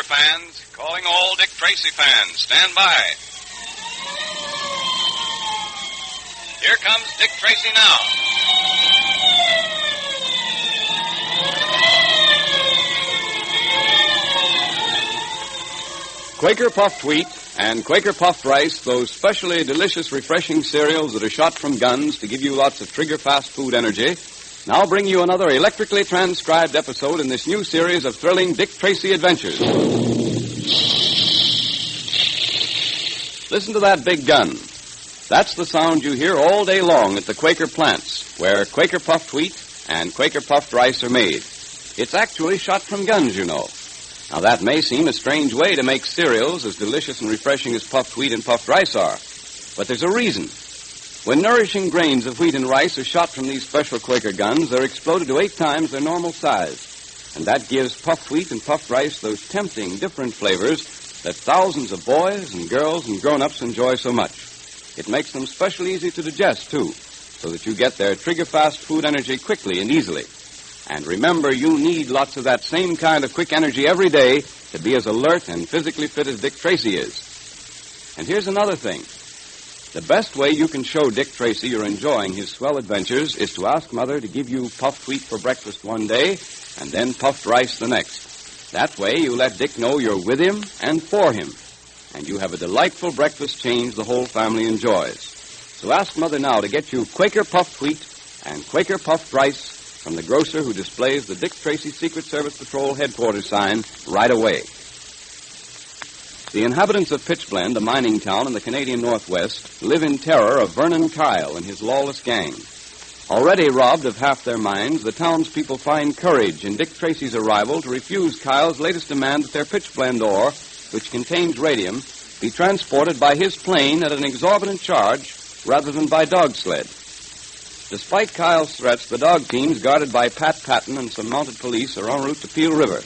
fans, calling all Dick Tracy fans. Stand by. Here comes Dick Tracy now. Quaker puffed wheat and Quaker puffed rice, those specially delicious, refreshing cereals that are shot from guns to give you lots of trigger-fast food energy, now bring you another electrically transcribed episode in this new series of thrilling Dick Tracy adventures. Listen to that big gun. That's the sound you hear all day long at the Quaker plants, where Quaker puffed wheat and Quaker puffed rice are made. It's actually shot from guns, you know. Now, that may seem a strange way to make cereals as delicious and refreshing as puffed wheat and puffed rice are, but there's a reason. When nourishing grains of wheat and rice are shot from these special Quaker guns, they're exploded to 8 times their normal size, and that gives puffed wheat and puffed rice those tempting, different flavors that thousands of boys and girls and grown-ups enjoy so much. It makes them specially easy to digest, too, so that you get their trigger-fast food energy quickly and easily. And remember, you need lots of that same kind of quick energy every day to be as alert and physically fit as Dick Tracy is. And here's another thing. The best way you can show Dick Tracy you're enjoying his swell adventures is to ask Mother to give you puffed wheat for breakfast one day and then puffed rice the next. That way you let Dick know you're with him and for him. And you have a delightful breakfast change the whole family enjoys. So ask Mother now to get you Quaker puffed wheat and Quaker puffed rice from the grocer who displays the Dick Tracy Secret Service Patrol headquarters sign right away. The inhabitants of Pitchblende, a mining town in the Canadian Northwest, live in terror of Vernon Kyle and his lawless gang. Already robbed of half their mines, the townspeople find courage in Dick Tracy's arrival to refuse Kyle's latest demand that their Pitchblende ore, which contains radium, be transported by his plane at an exorbitant charge rather than by dog sled. Despite Kyle's threats, the dog teams guarded by Pat Patton and some mounted police are en route to Peel River.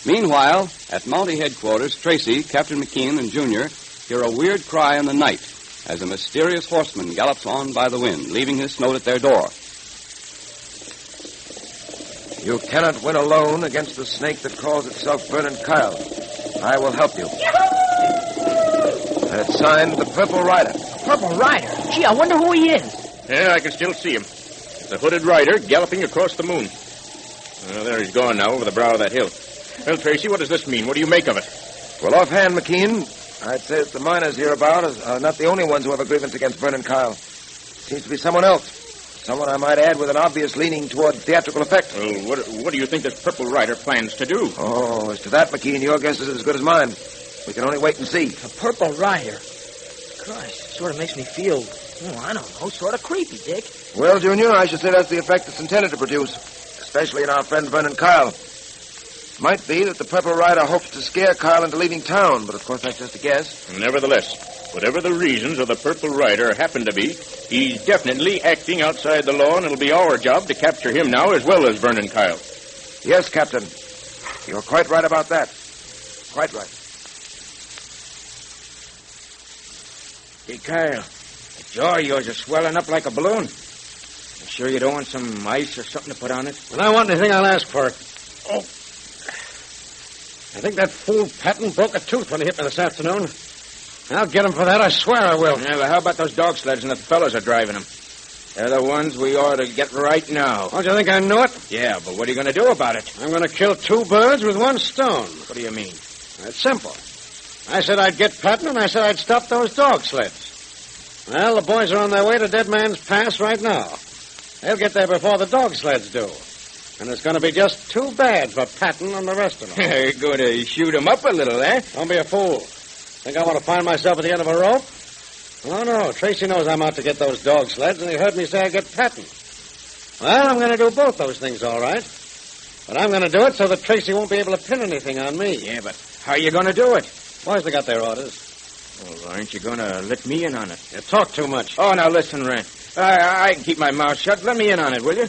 Meanwhile, at Mountie headquarters, Tracy, Captain McKean, and Junior hear a weird cry in the night as a mysterious horseman gallops on by the wind, leaving his note at their door. You cannot win alone against the snake that calls itself Vernon Kyle. I will help you. And it's signed the Purple Rider. Purple Rider? Gee, I wonder who he is. Yeah, I can still see him. The hooded rider galloping across the moon. There he's gone now over the brow of that hill. Well, Tracy, what does this mean? What do you make of it? Well, offhand, McKean, I'd say that the miners hereabout are not the only ones who have a grievance against Vernon Kyle. It seems to be someone else. Someone, I might add, with an obvious leaning toward theatrical effect. Well, what do you think this Purple Rider plans to do? Oh, as to that, McKean, your guess is as good as mine. We can only wait and see. A Purple Rider? Christ, it sort of makes me feel... I don't know, sort of creepy, Dick. Well, Junior, I should say that's the effect it's intended to produce, especially in our friend Vernon Kyle. Might be that the Purple Rider hopes to scare Kyle into leaving town, but of course that's just a guess. Nevertheless, whatever the reasons of the Purple Rider happen to be, he's definitely acting outside the law, and it'll be our job to capture him now as well as Vernon Kyle. Yes, Captain. You're quite right about that. Quite right. Hey, Kyle. The jaw of yours is swelling up like a balloon. You sure you don't want some ice or something to put on it? When I want anything, I'll ask for it. Oh. I think that fool Patton broke a tooth when he hit me this afternoon. I'll get him for that, I swear I will. Yeah, well, how about those dog sleds and the fellows are driving them? They're the ones we ought to get right now. Don't you think I knew it? Yeah, but what are you going to do about it? I'm going to kill 2 birds with 1 stone. What do you mean? It's simple. I said I'd get Patton, and I said I'd stop those dog sleds. Well, the boys are on their way to Dead Man's Pass right now. They'll get there before the dog sleds do. And it's going to be just too bad for Patton and the rest of them. You're going to shoot them up a little, eh? Don't be a fool. Think I want to find myself at the end of a rope? Oh, no. Tracy knows I'm out to get those dog sleds, and he heard me say I'd get Patton. Well, I'm going to do both those things, all right. But I'm going to do it so that Tracy won't be able to pin anything on me. Yeah, but how are you going to do it? Boys, they got their orders. Well, aren't you going to let me in on it? You talk too much. Oh, now listen, Ren. I can keep my mouth shut. Let me in on it, will you?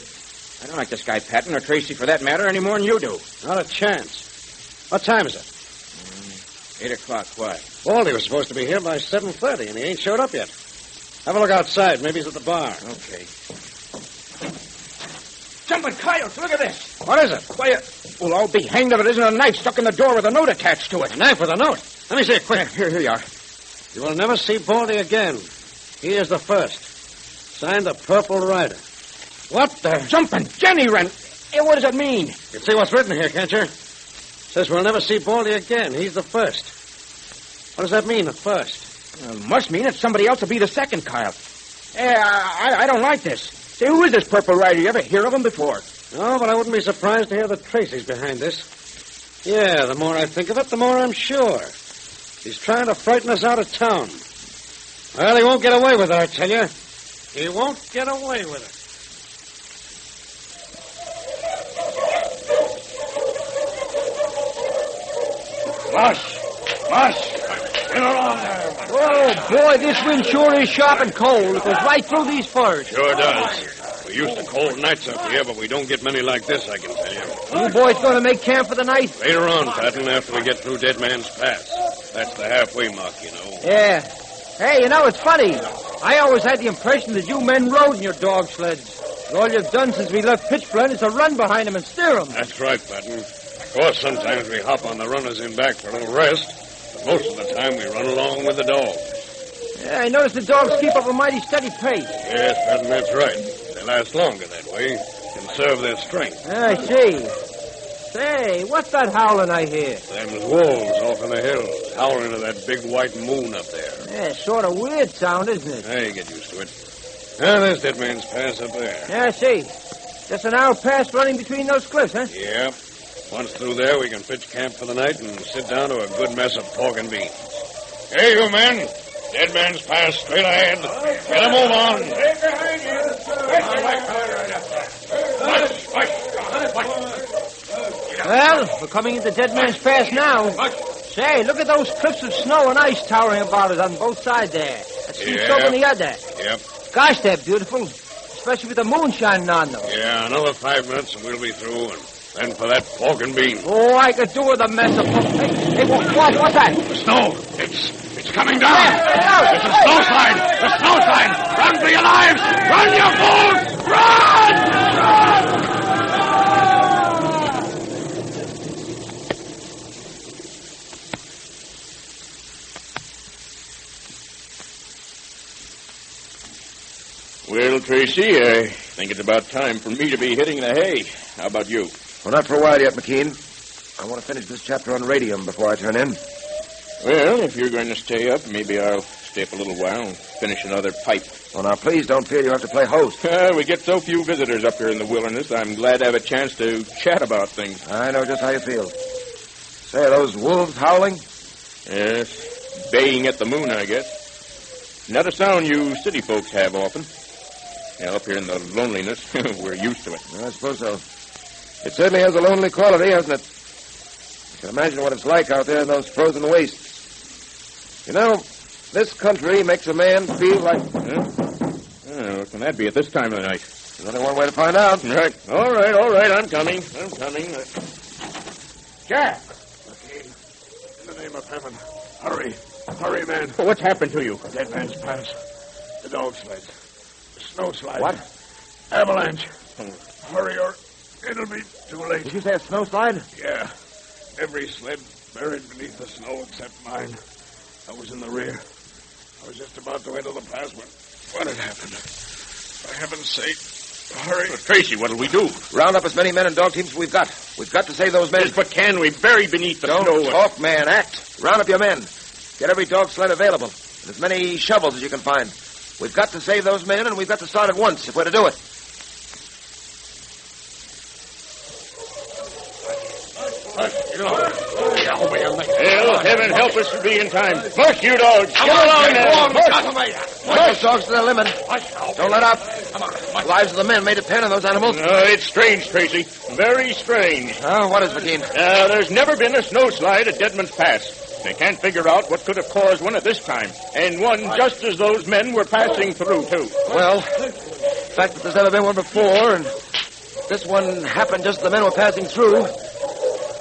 I don't like this guy Patton, or Tracy for that matter, any more than you do. Not a chance. What time is it? 8 o'clock. Why? Baldy was supposed to be here by 7:30, and he ain't showed up yet. Have a look outside. Maybe he's at the bar. Okay. Jumping coyotes, look at this. What is it? Why, Well, I'll be hanged if it isn't a knife stuck in the door with a note attached to it. A knife with a note? Let me see it quick. Here you are. You will never see Baldy again. He is the first. Signed the Purple Rider. What the? Jumping Jenny Wren. Hey, what does it mean? You can see what's written here, can't you? Says we'll never see Baldy again. He's the first. What does that mean, the first? Well, it must mean that somebody else will be the second, Kyle. Hey, I don't like this. Say, who is this Purple Rider? You ever hear of him before? No, but I wouldn't be surprised to hear that Tracy's behind this. Yeah, the more I think of it, the more I'm sure. He's trying to frighten us out of town. Well, he won't get away with it, I tell you. He won't get away with it. Mush! Get along there. Oh, boy, this wind sure is sharp and cold. It goes right through these firs. Sure does. We're used to cold nights up here, but we don't get many like this, I can tell you. You boys going to make camp for the night? Later on, Patton, after we get through Dead Man's Pass. That's the halfway mark, you know. Yeah. Hey, you know, it's funny. I always had the impression that you men rode in your dog sleds. All you've done since we left Pitchblende is to run behind them and steer them. That's right, Patton. Of course, sometimes we hop on the runners in back for a little rest. But most of the time, we run along with the dogs. Yeah, I noticed the dogs keep up a mighty steady pace. Yes, Patton, that's right. They last longer that way. Conserve their strength. I see. Say, what's that howling I hear? Them's wolves off in the hills, howling at that big white moon up there. Yeah, sort of weird sound, isn't it? Hey, get used to it. Ah, there's Dead Man's Pass up there. Yeah, I see. Just a narrow pass running between those cliffs, huh? Yep. Once through there, we can pitch camp for the night and sit down to a good mess of pork and beans. Hey, you men. Dead Man's Pass straight ahead. Get a move on. Right behind you. Well, we're coming into Dead Man's Pass now. Say, look at those cliffs of snow and ice towering about us on both sides there. That seems so on the other. Yep. Gosh, they're beautiful. Especially with the moon shining on them. Yeah, another 5 minutes and we'll be through. And then for that pork and beans. Oh, I could do with a mess of... Hey, what's that? The snow. It's coming down. Yeah, It's a snowslide. The snowslide. Run for your lives. Run, you fools. Run! Well, Tracy, I think it's about time for me to be hitting the hay. How about you? Well, not for a while yet, McKean. I want to finish this chapter on radium before I turn in. Well, if you're going to stay up, maybe I'll stay up a little while and finish another pipe. Well, now, please don't feel you have to play host. We get so few visitors up here in the wilderness, I'm glad to have a chance to chat about things. I know just how you feel. Say, are those wolves howling? Yes, baying at the moon, I guess. Not a sound you city folks have often. Yeah, up here in the loneliness, we're used to it. I suppose so. It certainly has a lonely quality, hasn't it? You can imagine what it's like out there in those frozen wastes. You know, this country makes a man feel like... Oh, what can that be at this time of the night? There's only one way to find out. Right. All right. I'm coming. Jack! In the name of heaven, hurry. Hurry, man. Well, what's happened to you? Dead Man's Pass. The dog sled. The snowslide. What? Avalanche. Hurry or it'll be too late. Did you say a snowslide? Yeah. Every sled buried beneath the snow except mine. I was in the rear. I was just about to enter the pass when it happened. For heaven's sake, hurry. Tracy, what'll we do? Round up as many men and dog teams as we've got. We've got to save those men. Yes, but can we? Buried beneath the Don't snow. talk, man. Act. Round up your men. Get every dog sled available. And as many shovels as you can find. We've got to save those men, and we've got to start at once if we're to do it. Hell, heaven help us to be in time. Mush, you dogs. Come along now. Push those dogs to their limit. Don't let up. The lives of the men may depend on those animals. No, it's strange, Tracy. Very strange. Oh, what is, McKean? There's never been a snowslide at Dead Man's Pass. They can't figure out what could have caused one at this time. And one just as those men were passing through, too. Well, the fact that there's never been one before, and this one happened just as the men were passing through,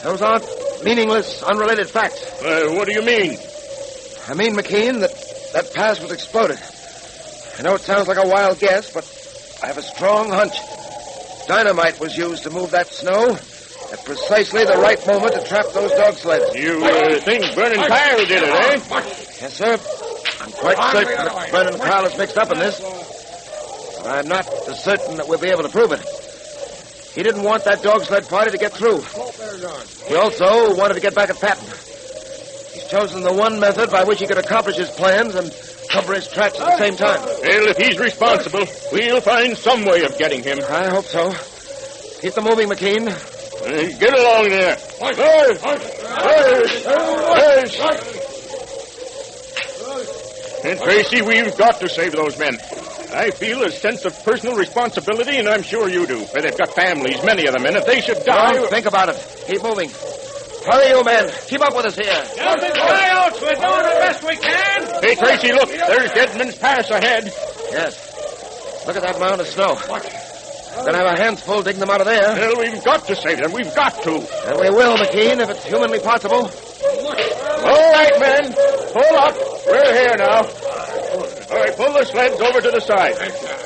those aren't meaningless, unrelated facts. What do you mean? I mean, McKean, that pass was exploded. I know it sounds like a wild guess, but I have a strong hunch. Dynamite was used to move that snow, at precisely the right moment to trap those dog sleds. You think Vernon Kyle did it, eh? Yes, sir. I'm quite certain that Vernon Kyle is mixed up in this. But I'm not as certain that we'll be able to prove it. He didn't want that dog sled party to get through. He also wanted to get back at Patton. He's chosen the one method by which he could accomplish his plans and cover his tracks at the same time. Well, if he's responsible, we'll find some way of getting him. I hope so. Keep them moving, McKean. Get along there. And Tracy, we've got to save those men. I feel a sense of personal responsibility, and I'm sure you do. For they've got families, many of them, and if they should die... Don't think about it. Keep moving. Hurry, you men. Keep up with us here. Nothing coyotes. We're doing the best we can. Hey, Tracy, look. There's Deadman's Pass ahead. Yes. Look at that mound of snow. We're going to have our hands full digging them out of there. Well, we've got to save them. We've got to. And we will, McKean, if it's humanly possible. All right, men. Pull up. We're here now. All right, pull the sleds over to the side.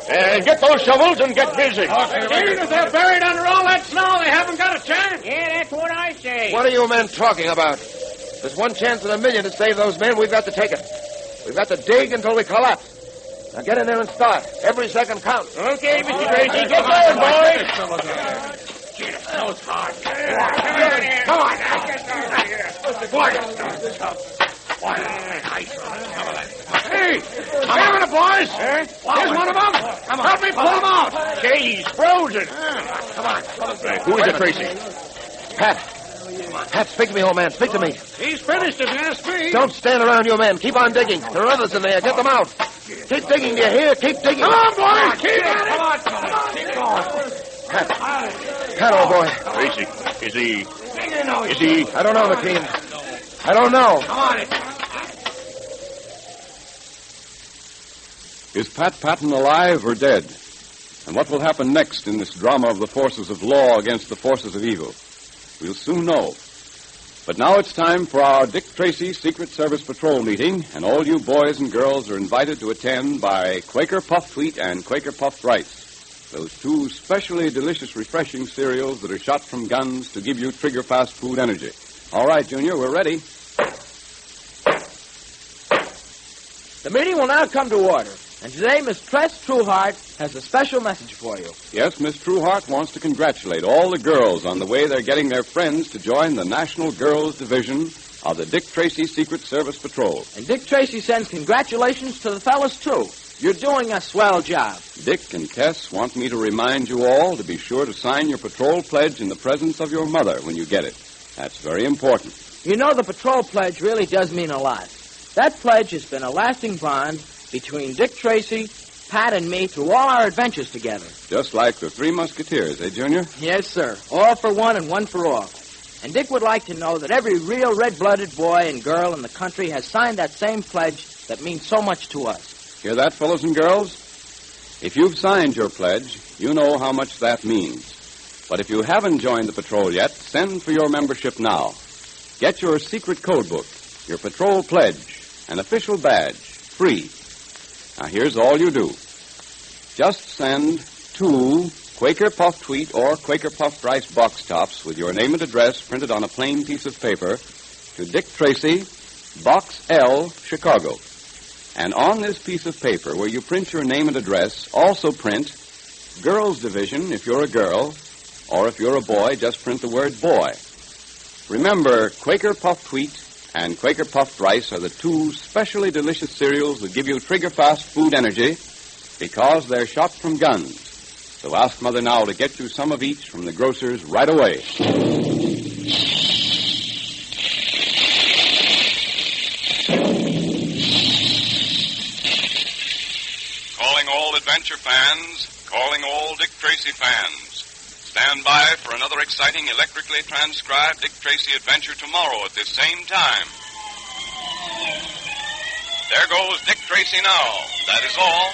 And get those shovels and get busy. Even if they're buried under all that snow, they haven't got a chance. Yeah, that's what I say. What are you men talking about? There's one chance in a million to save those men. We've got to take it. We've got to dig until we collapse. Now get in there and start. Every second counts. Okay, Mr. Tracy. Get going, boys. Come on. Hey, having it, boys. Here's one of them. Come on. Help me pull him out. Say, he's frozen. Come on. Who is it, Tracy? Pat. Pat, speak to me, old man. Speak to me. He's finished, if you ask me. Don't stand around, you men. Keep on digging. There are others in there. Get them out. Keep digging, do you hear? Keep digging. Come on, boys. Keep at it. Come on. Keep going. Pat, old boy. Tracy, is he... I don't know, McKean. I don't know. Come on. Is Pat Patton alive or dead? And what will happen next in this drama of the forces of law against the forces of evil? We'll soon know. But now it's time for our Dick Tracy Secret Service Patrol meeting, and all you boys and girls are invited to attend by Quaker Puffed Wheat and Quaker Puffed Rice, those two specially delicious, refreshing cereals that are shot from guns to give you trigger-fast food energy. All right, Junior, we're ready. The meeting will now come to order. And today, Miss Tress Trueheart has a special message for you. Yes, Miss Trueheart wants to congratulate all the girls on the way they're getting their friends to join the National Girls Division of the Dick Tracy Secret Service Patrol. And Dick Tracy sends congratulations to the fellas, too. You're doing a swell job. Dick and Tess want me to remind you all to be sure to sign your patrol pledge in the presence of your mother when you get it. That's very important. You know, the patrol pledge really does mean a lot. That pledge has been a lasting bond between Dick Tracy, Pat, and me through all our adventures together. Just like the Three Musketeers, eh, Junior? Yes, sir. All for one and one for all. And Dick would like to know that every real red-blooded boy and girl in the country has signed that same pledge that means so much to us. Hear that, fellows and girls? If you've signed your pledge, you know how much that means. But if you haven't joined the patrol yet, send for your membership now. Get your secret code book, your patrol pledge, an official badge, free. Now, here's all you do. Just send 2 Quaker Puffed Wheat or Quaker Puffed Rice box tops with your name and address printed on a plain piece of paper to Dick Tracy, Box L, Chicago. And on this piece of paper, where you print your name and address, also print Girls Division if you're a girl, or if you're a boy, just print the word boy. Remember, Quaker Puffed Wheat and Quaker Puffed Rice are the 2 specially delicious cereals that give you trigger-fast food energy because they're shot from guns. So ask Mother now to get you some of each from the grocers right away. Calling all adventure fans, calling all Dick Tracy fans. Stand by for another exciting electrically transcribed Dick Tracy adventure tomorrow at this same time. There goes Dick Tracy now. That is all.